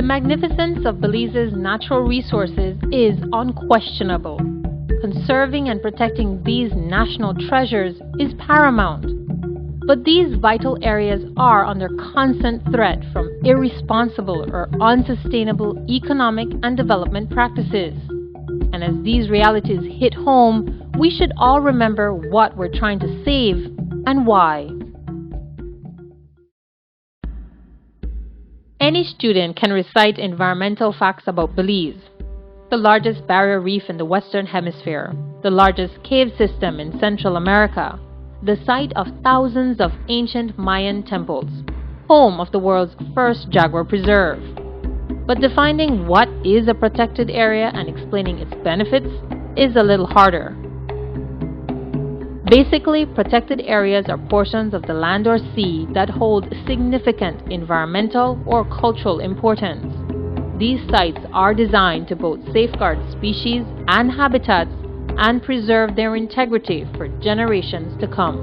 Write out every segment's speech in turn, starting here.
magnificence of Belize's natural resources is unquestionable. Conserving and protecting these national treasures is paramount. But these vital areas are under constant threat from irresponsible or unsustainable economic and development practices. And as these realities hit home, we should all remember what we're trying to save and why. Any student can recite environmental facts about Belize: the largest barrier reef in the Western Hemisphere, the largest cave system in Central America, the site of thousands of ancient Mayan temples, home of the world's first jaguar preserve. But defining what is a protected area and explaining its benefits is a little harder. Basically, protected areas are portions of the land or sea that hold significant environmental or cultural importance. These sites are designed to both safeguard species and habitats and preserve their integrity for generations to come.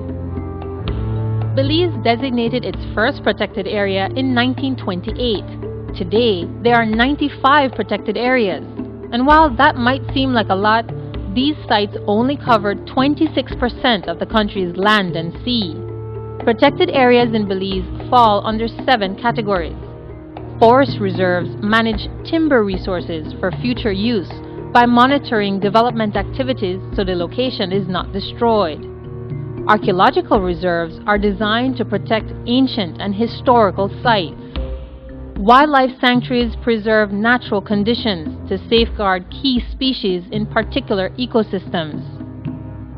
Belize designated its first protected area in 1928. Today, there are 95 protected areas, and while that might seem like a lot, these sites only cover 26% of the country's land and sea. Protected areas in Belize fall under 7 categories. Forest reserves manage timber resources for future use by monitoring development activities so the location is not destroyed. Archaeological reserves are designed to protect ancient and historical sites. Wildlife sanctuaries preserve natural conditions to safeguard key species in particular ecosystems.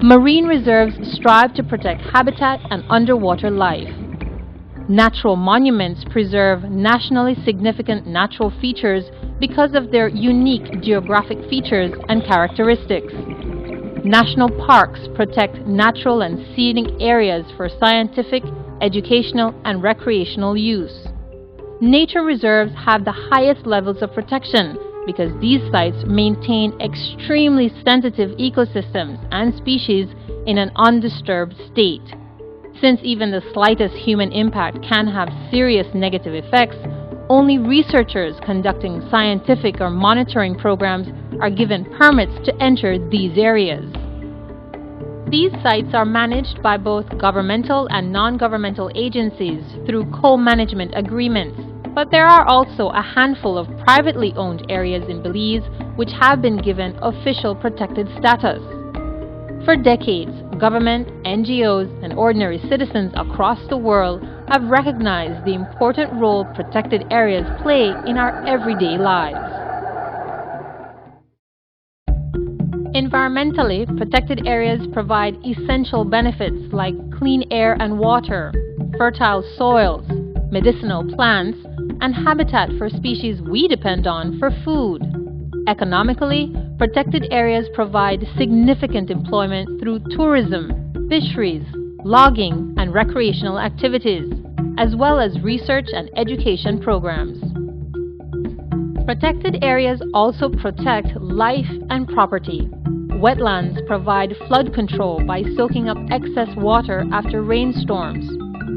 Marine reserves strive to protect habitat and underwater life. Natural monuments preserve nationally significant natural features because of their unique geographic features and characteristics. National parks protect natural and scenic areas for scientific, educational, and recreational use. Nature reserves have the highest levels of protection because these sites maintain extremely sensitive ecosystems and species in an undisturbed state. Since even the slightest human impact can have serious negative effects, only researchers conducting scientific or monitoring programs are given permits to enter these areas. These sites are managed by both governmental and non-governmental agencies through co-management agreements, but there are also a handful of privately owned areas in Belize which have been given official protected status. For decades, government, NGOs, and ordinary citizens across the world have recognized the important role protected areas play in our everyday lives. Environmentally, protected areas provide essential benefits like clean air and water, fertile soils, medicinal plants, and habitat for species we depend on for food. Economically, protected areas provide significant employment through tourism, fisheries, logging, and recreational activities, as well as research and education programs. Protected areas also protect life and property. Wetlands provide flood control by soaking up excess water after rainstorms.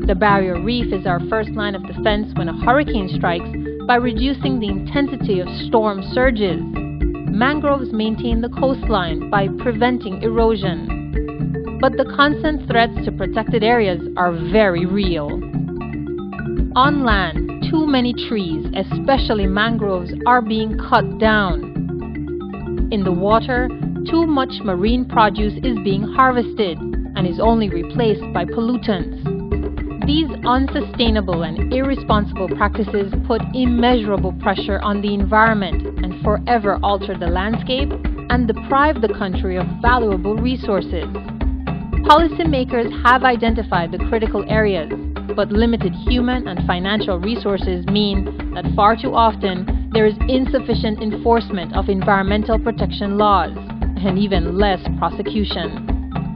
The barrier reef is our first line of defense when a hurricane strikes by reducing the intensity of storm surges. Mangroves maintain the coastline by preventing erosion. But the constant threats to protected areas are very real. On land, too many trees, especially mangroves, are being cut down. In the water, too much marine produce is being harvested and is only replaced by pollutants. These unsustainable and irresponsible practices put immeasurable pressure on the environment and forever alter the landscape and deprive the country of valuable resources. Policymakers have identified the critical areas, but limited human and financial resources mean that far too often there is insufficient enforcement of environmental protection laws and even less prosecution.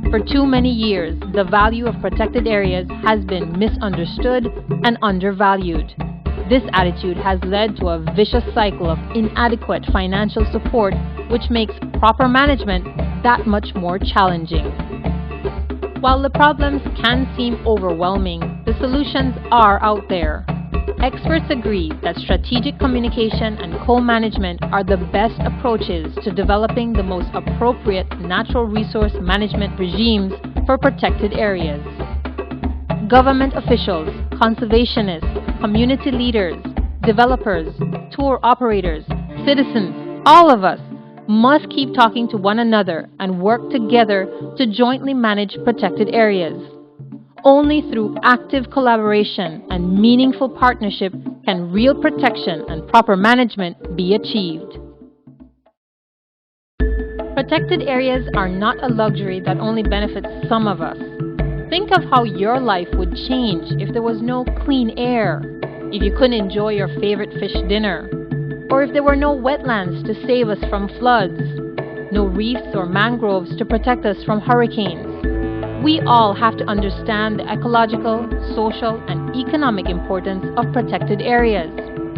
For too many years, the value of protected areas has been misunderstood and undervalued. This attitude has led to a vicious cycle of inadequate financial support, which makes proper management that much more challenging. While the problems can seem overwhelming, the solutions are out there. Experts agree that strategic communication and co-management are the best approaches to developing the most appropriate natural resource management regimes for protected areas. Government officials, conservationists, community leaders, developers, tour operators, citizens, all of us must keep talking to one another and work together to jointly manage protected areas. Only through active collaboration and meaningful partnership can real protection and proper management be achieved. Protected areas are not a luxury that only benefits some of us. Think of how your life would change if there was no clean air, if you couldn't enjoy your favorite fish dinner, or if there were no wetlands to save us from floods, no reefs or mangroves to protect us from hurricanes. We all have to understand the ecological, social, and economic importance of protected areas,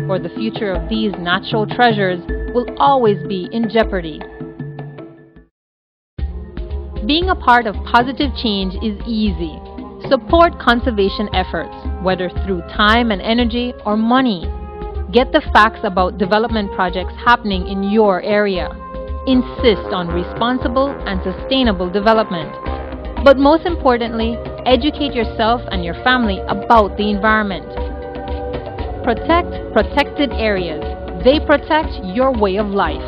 or the future of these natural treasures will always be in jeopardy. Being a part of positive change is easy. Support conservation efforts, whether through time and energy or money. Get the facts about development projects happening in your area. Insist on responsible and sustainable development. But most importantly, educate yourself and your family about the environment. Protect protected areas. They protect your way of life.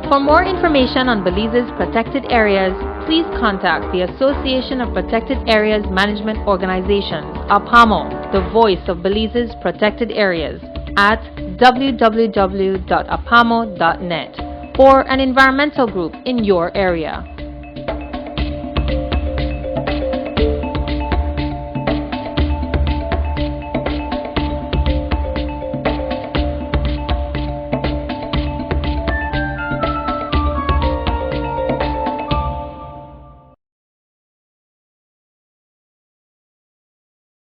For more information on Belize's protected areas, please contact the Association of Protected Areas Management Organizations, APAMO, the voice of Belize's protected areas, at www.apamo.net, or an environmental group in your area.